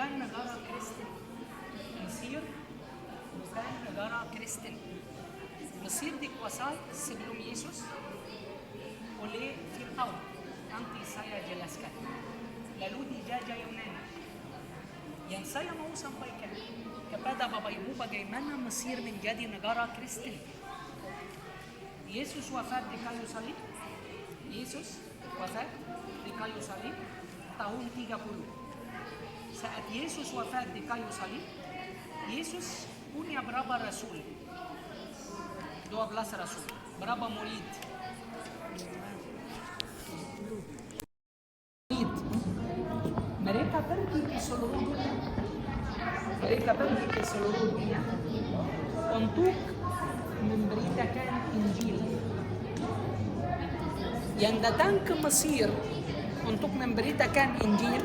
bukan negara Kristen. Mesir bukan negara Kristen. Mesir dikuasai sebelum Yesus oleh Fir'aun. Nanti saya jelaskan. Lalu dijajah Yunani. Yang saya mau sampaikan kepada Bapak Ibu bagaimana Mesir menjadi negara Kristen. Yesus wafat di kayu salib. Yesus wafat di kayu salib tahun 30. Saat Yesus wafat di kayu salib, Yesus punya berapa rasul? 12 rasul. Berapa murid? Mereka pergi ke seluruh dunia. Mereka pergi ke seluruh dunia untuk memberitakan Injil. Yang datang ke Mesir untuk memberitakan Injil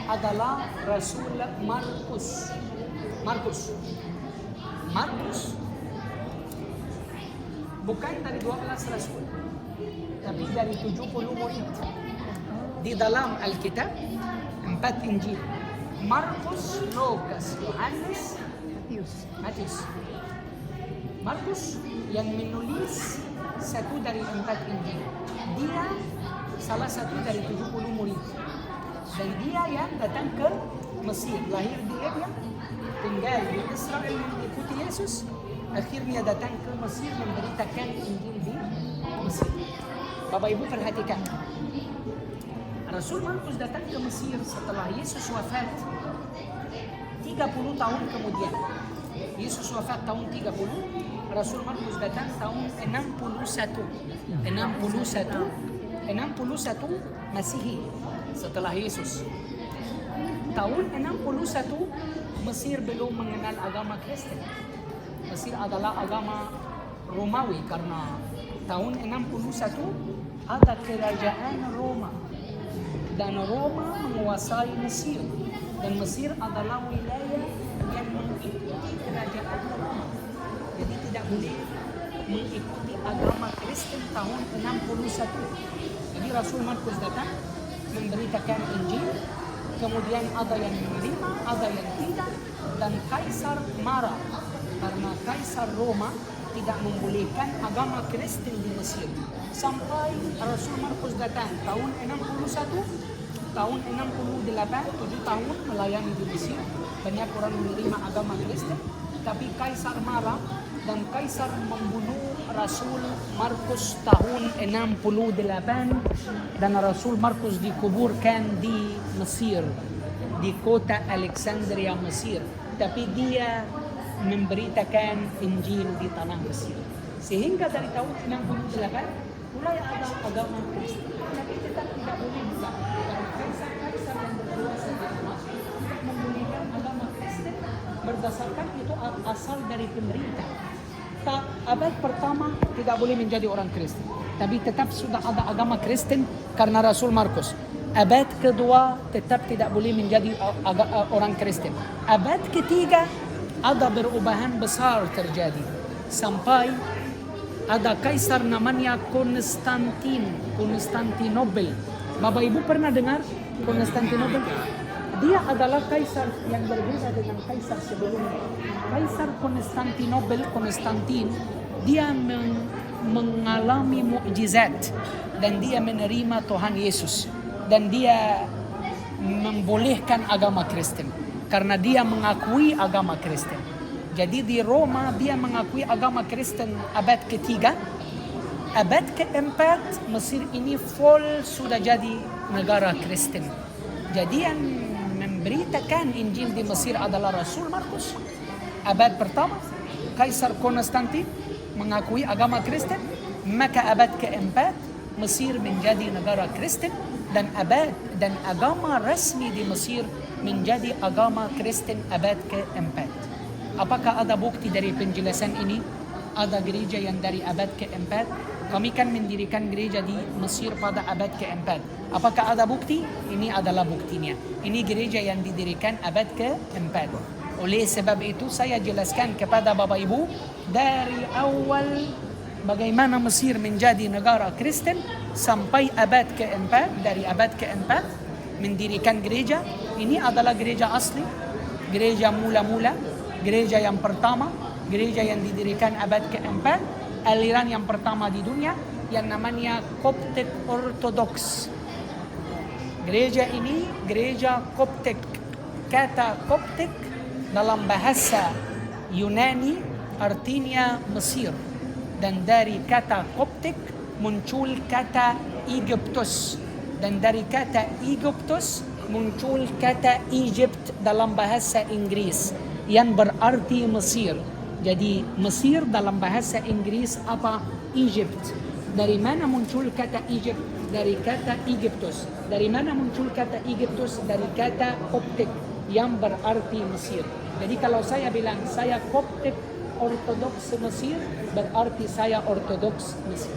adalah Rasul Markus. Markus bukan dari 12 rasul, tapi dari 70 murid. Di dalam Alkitab 4 Injil. Markus, Lukas, Yohanes, Matius. Markus yang menulis satu dari 4 Injil. Dia salah satu dari 70 murid. Dan dia yang datang ke Mesir. Lahir di Libya, tinggal di Israel mengikuti Yesus. Akhirnya datang ke Mesir memberitakan Injil di Mesir. Bapak Ibu perhatikan. Rasul Markus datang ke Mesir setelah Yesus wafat 30 tahun kemudian. Yesus wafat tahun 30, Rasul Markus datang tahun 61 Masihi setelah Yesus. Tahun 61 Mesir belum mengenal agama Kristen. Mesir adalah agama Romawi karena tahun 61 ada kerajaan Roma. Dan Roma menguasai Mesir. Dan Mesir adalah wilayah yang mengikuti kerajaan Roma. Jadi tidak boleh mengikuti agama Kristen tahun 61. Jadi Rasul Markus datang memberitakan Injil. Kemudian ada yang menerima, ada yang tidak. Dan Kaisar marah karena Kaisar Roma tidak membolehkan agama Kristen di Mesir. Sampai Rasul Markus datang tahun 61, tahun 68, 7 tahun melayani di Mesir. Banyak orang menerima agama Kristen, tapi Kaisar marah dan Kaisar membunuh Rasul Markus tahun 68 dan Rasul Markus dikuburkan di Mesir, di kota Alexandria, Mesir. Tapi dia memberitakan Injil di tanah Mesir. Sehingga dari tahun 68 mulai ada agama Kristen, tapi tetap tidak boleh juga. Karena kaisar-kaisar yang berkuasa di Mesir tidak membolehkan agama Kristen berdasarkan itu asal dari pemerintah. Abad pertama tidak boleh menjadi orang Kristen, tapi tetap sudah ada agama Kristen karena Rasul Markus. Abad kedua tetap tidak boleh menjadi orang Kristen. Abad ketiga ada perubahan besar terjadi sampai ada kaisar namanya Konstantinopel. Bapak Ibu pernah dengar Konstantinopel? Dia adalah kaisar yang berbeda dengan kaisar sebelumnya. Kaisar Konstantin, dia mengalami mukjizat dan dia menerima Tuhan Yesus dan dia membolehkan agama Kristen karena dia mengakui agama Kristen. Jadi di Roma dia mengakui agama Kristen abad ketiga. Abad keempat Mesir ini full sudah jadi negara Kristen. Jadi yang memberitakan Injil di Mesir adalah Rasul Markus. Abad pertama Kaisar Konstantin mengakui agama Kristen. Maka abad keempat Mesir menjadi negara Kristen dan agama resmi di Mesir menjadi agama Kristen abad keempat. Apakah ada bukti dari penjelasan ini? Ada gereja yang dari abad keempat. Kami kan mendirikan gereja di Mesir pada abad keempat. Apakah ada bukti? Ini adalah buktinya. Ini gereja yang didirikan abad keempat. Oleh sebab itu saya jelaskan kepada Bapak Ibu dari awal bagaimana Mesir menjadi negara Kristen sampai abad keempat. Dari abad keempat mendirikan gereja. Ini adalah gereja asli, gereja mula-mula, gereja yang pertama, gereja yang didirikan abad ke-4, aliran yang pertama di dunia yang namanya Coptic Orthodox. Gereja ini gereja Coptic. Kata Coptic dalam bahasa Yunani artinya Mesir, dan dari kata Coptic muncul kata Egyptus, dan dari kata Egyptus muncul kata Egypt dalam bahasa Inggris yang berarti Mesir. Jadi Mesir dalam bahasa Inggris apa? Egypt. Dari mana muncul kata Egypt? Dari kata Egyptus. Dari mana muncul kata Egyptus? Dari kata Coptic yang berarti Mesir. Jadi kalau saya bilang saya Coptic Orthodox Mesir, berarti saya Orthodox Mesir.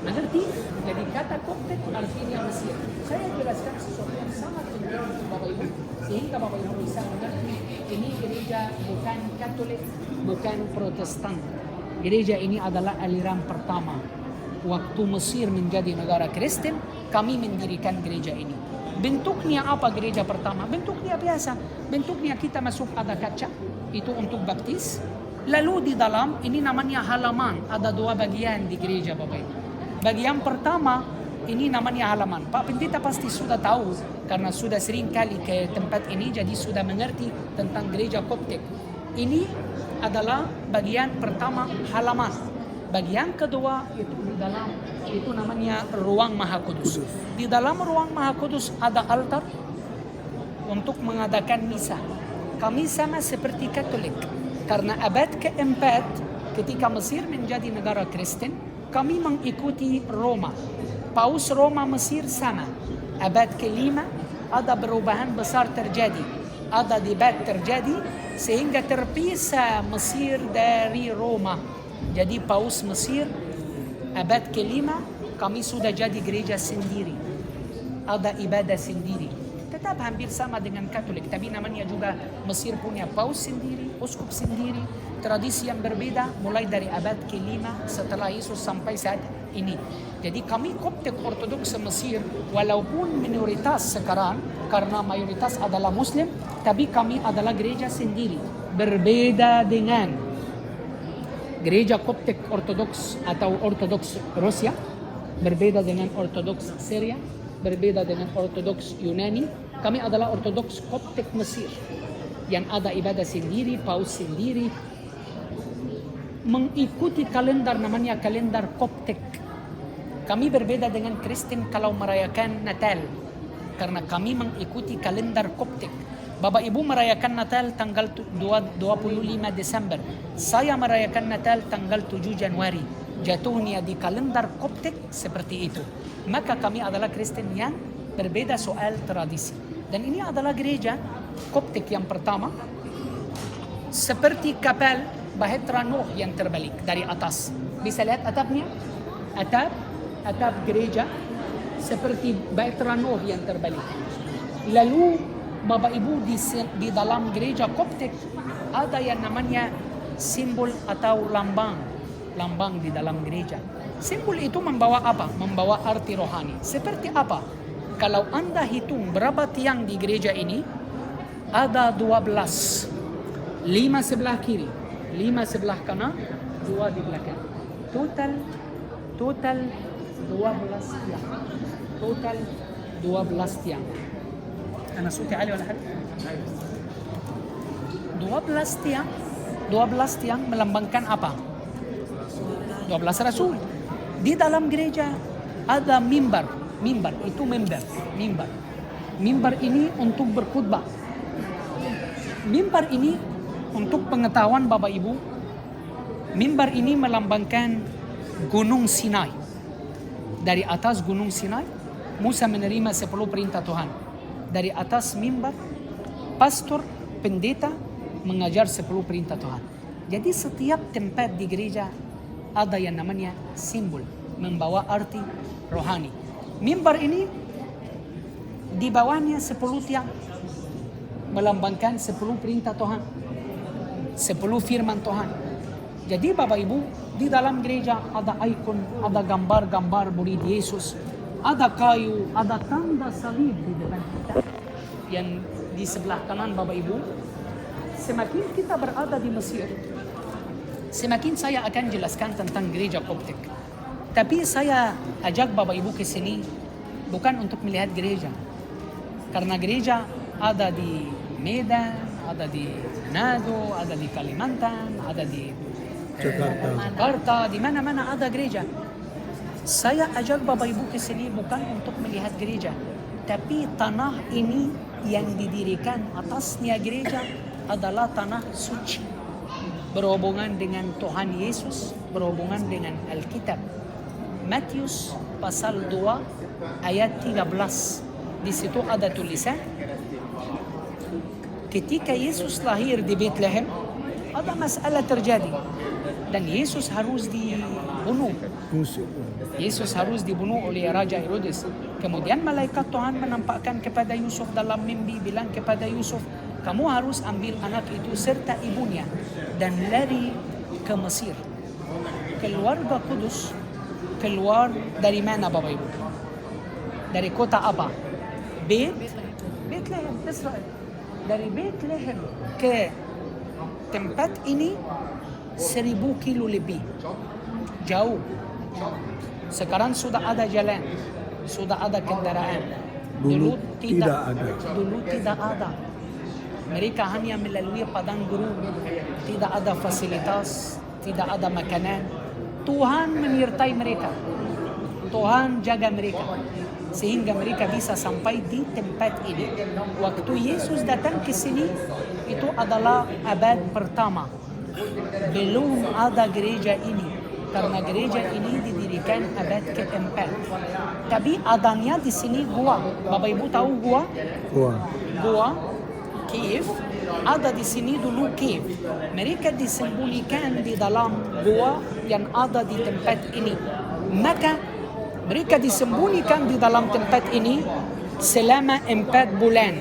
Mengerti? Jadi kata Coptic artinya Mesir. Saya jelaskan sesuatu yang sangat penting Bapak Ibu, sehingga Bapak Ibu bisa mengerti ini gereja bukan Katolik, bukan Protestan. Gereja ini adalah aliran pertama. Waktu Mesir menjadi negara Kristen, kami mendirikan gereja ini. Bentuknya apa gereja pertama? Bentuknya biasa. Bentuknya kita masuk ada kaca, itu untuk baptis. Lalu di dalam, ini namanya halaman. Ada 2 bagian di gereja Bapak Ibu. Bagian pertama, ini namanya halaman. Pak Pendeta pasti sudah tahu, karena sudah sering kali ke tempat ini, jadi sudah mengerti tentang gereja Koptik. Ini adalah bagian pertama, halaman. Bagian kedua itu di dalam, itu namanya ruang Maha Kudus. Di dalam ruang Maha Kudus ada altar untuk mengadakan misa. Kami sama seperti Katolik, karena abad ke-4 ketika Mesir menjadi negara Kristen, kami mengikuti Roma. Paus Roma Mesir sama. Abad ke-5 ada perubahan besar terjadi, ada debat terjadi sehingga terpisah Mesir dari Roma. Jadi Paus Mesir abad ke-5 kami sudah jadi gereja sendiri. Ada ibadah sendiri. Tetap hampir sama dengan Katolik, tapi namanya juga Mesir punya Paus sendiri, uskup sendiri, tradisi yang berbeda mulai dari abad ke-5 setelah Yesus sampai saat ini. Jadi kami Koptik Ortodoks Mesir walaupun minoritas sekarang karena mayoritas adalah Muslim, tapi kami adalah gereja sendiri. Berbeda dengan gereja Koptik Ortodoks atau Ortodoks Rusia, berbeda dengan Ortodoks Syria, berbeda dengan Ortodoks Yunani. Kami adalah Ortodoks Koptik Mesir yang ada ibadah sendiri, paus sendiri, mengikuti kalender namanya kalender Koptik. Kami berbeda dengan Kristen kalau merayakan Natal, karena kami mengikuti kalender Koptik. Bapak Ibu merayakan Natal tanggal 25 Desember. Saya merayakan Natal tanggal 7 Januari. Jatuhnya di kalender Koptik seperti itu. Maka kami adalah Kristen yang berbeda soal tradisi. Dan ini adalah gereja Koptik yang pertama. Seperti kapal Bahtera Nuh yang terbalik dari atas. Bisa lihat atapnya? Atap gereja seperti Bahtera Nuh yang terbalik. Lalu Bapak Ibu di dalam gereja Koptik ada yang namanya simbol atau lambang di dalam gereja. Simbol itu membawa apa? Membawa arti rohani. Seperti apa? Kalau Anda hitung berapa tiang di gereja ini, ada 12. 5 sebelah kiri, 5 sebelah kanan, 2 di belakang. Total 12 tiang. Total 12 tiang. أنا صوتي عالي ولا حاجة؟ 12 tiang melambangkan apa? 12 rasul. Di dalam gereja ada mimbar itu mimbar ini untuk berkhutbah. Mimbar ini untuk pengetahuan Bapak Ibu, mimbar ini melambangkan Gunung Sinai. Dari atas Gunung Sinai Musa menerima 10 perintah Tuhan. Dari atas mimbar, pastor, pendeta mengajar 10 perintah Tuhan. Jadi setiap tempat di gereja ada yang namanya simbol, membawa arti rohani. Mimbar ini di bawahnya 10 tiang, melambangkan 10 perintah Tuhan, 10 firman Tuhan. Jadi Bapak Ibu, di dalam gereja ada ikon, ada gambar-gambar murid Yesus, ada kayu, ada tanda salib di depan kita. Yang di sebelah kanan Bapak Ibu, semakin kita berada di Mesir, semakin saya akan jelaskan tentang gereja Koptik. Tapi saya ajak Bapak Ibu ke sini bukan untuk melihat gereja. Karena gereja ada di Medan, ada di Manado, ada di Kalimantan, ada di Jakarta, di mana-mana ada gereja. Saya ajak Bapak Ibu ke sini bukan untuk melihat gereja, tapi tanah ini yang didirikan atasnya gereja adalah tanah suci. Berhubungan dengan Tuhan Yesus, berhubungan dengan Alkitab. Matius pasal 2 ayat 13. Di situ ada tulisan, ketika Yesus lahir di Bethlehem, ada masalah terjadi. Dan Yesus harus dibunuh. Yesus harus dibunuh oleh Raja Herodes. Kemudian malaikat Tuhan menampakkan kepada Yusuf dalam mimpi, bilang kepada Yusuf, kamu harus ambil anak itu serta ibunya dan lari ke Mesir. Keluarga Kudus keluar dari mana Bapak Ibu? Dari kota apa? Bethlehem, Israel. Dari Bethlehem ke tempat ini 1000 kilo lebih jauh. Sekarang sudah ada jalan, sudah ada kendaraan. Dulu tidak ada. Mereka hanya melalui padang gurun, tidak ada fasilitas, tidak ada makanan. Tuhan menyertai mereka, Tuhan jaga mereka, sehingga mereka bisa sampai di tempat ini. Waktu Yesus datang ke sini, itu adalah abad pertama. Belum ada gereja ini, karena gereja ini didirikan abad keempat. Tapi adanya di sini gua. Bapak Ibu tahu gua? Gua, cave. Ada di sini dulu cave. Mereka disembunyikan di dalam gua yang ada di tempat ini. Maka mereka disembunyikan di dalam tempat ini selama 4 bulan.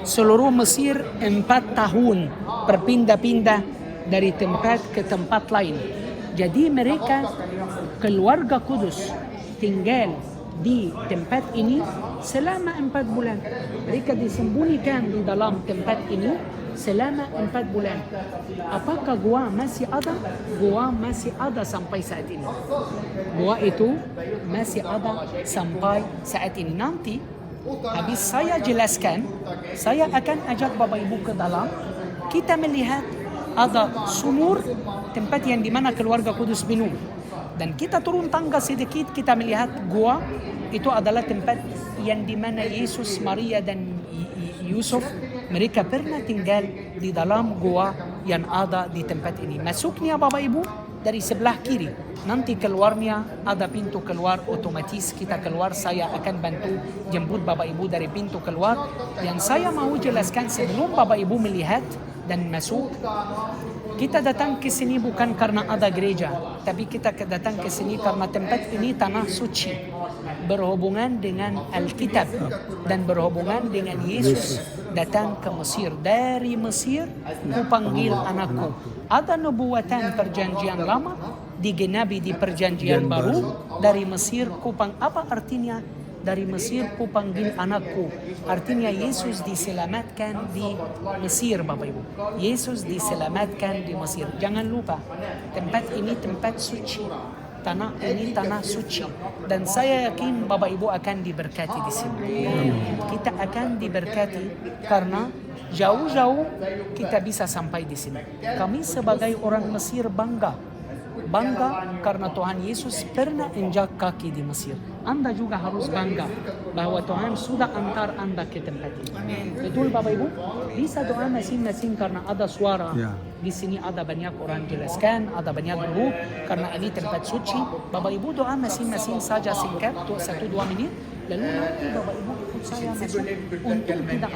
Seluruh Mesir 4 tahun berpindah-pindah dari tempat ke tempat lain. Jadi mereka keluarga Kudus tinggal di tempat ini selama 4 bulan. Mereka disembunyikan di dalam tempat ini selama 4 bulan. Apakah gua masih ada? Gua masih ada sampai saat ini. Gua itu masih ada sampai saat ini. Nanti habis saya jelaskan, saya akan ajak Bapak Ibu ke dalam. Kita melihat ada sumur, tempat yang dimana keluarga Kudus minum. Dan kita turun tangga sedikit, kita melihat gua, itu adalah tempat yang dimana Yesus, Maria dan Yusuf, mereka pernah tinggal di dalam gua yang ada di tempat ini. Masuknya Bapak Ibu dari sebelah kiri. Nanti keluarnya ada pintu keluar otomatis, kita keluar, saya akan bantu jemput Bapak Ibu dari pintu keluar. Yang saya mau jelaskan sebelum Bapak Ibu melihat dan masuk, kita datang ke sini bukan karena ada gereja, tapi kita datang ke sini karena tempat ini tanah suci, berhubungan dengan Alkitab dan berhubungan dengan Yesus datang ke Mesir. Dari Mesir, ku panggil anakku. Ada nubuatan perjanjian lama digenapi di perjanjian baru. Dari Mesir apa artinya? Dari Mesir ku panggil anakku. Artinya Yesus diselamatkan di Mesir Bapak Ibu. Yesus diselamatkan di Mesir. Jangan lupa, tempat ini tempat suci. Tanah ini tanah suci. Dan saya yakin Bapak Ibu akan diberkati di sini. Kita akan diberkati karena jauh-jauh kita bisa sampai di sini. Kami sebagai orang Mesir bangga karena Tuhan Yesus pernah injak kaki di Mesir. Anda juga harus bangga bahwa Tuhan sudah antar Anda ke tempat ini. Betul Bapak Ibu? Bisa doa masing-masing karena ada suara. Di sini ada banyak orang jelaskan, ada banyak guru karena ini tempat suci. Bapak Ibu doa masing-masing saja singkat, 1-2 menit. Lalu nanti Bapak Ibu ikut saya masuk untuk tidak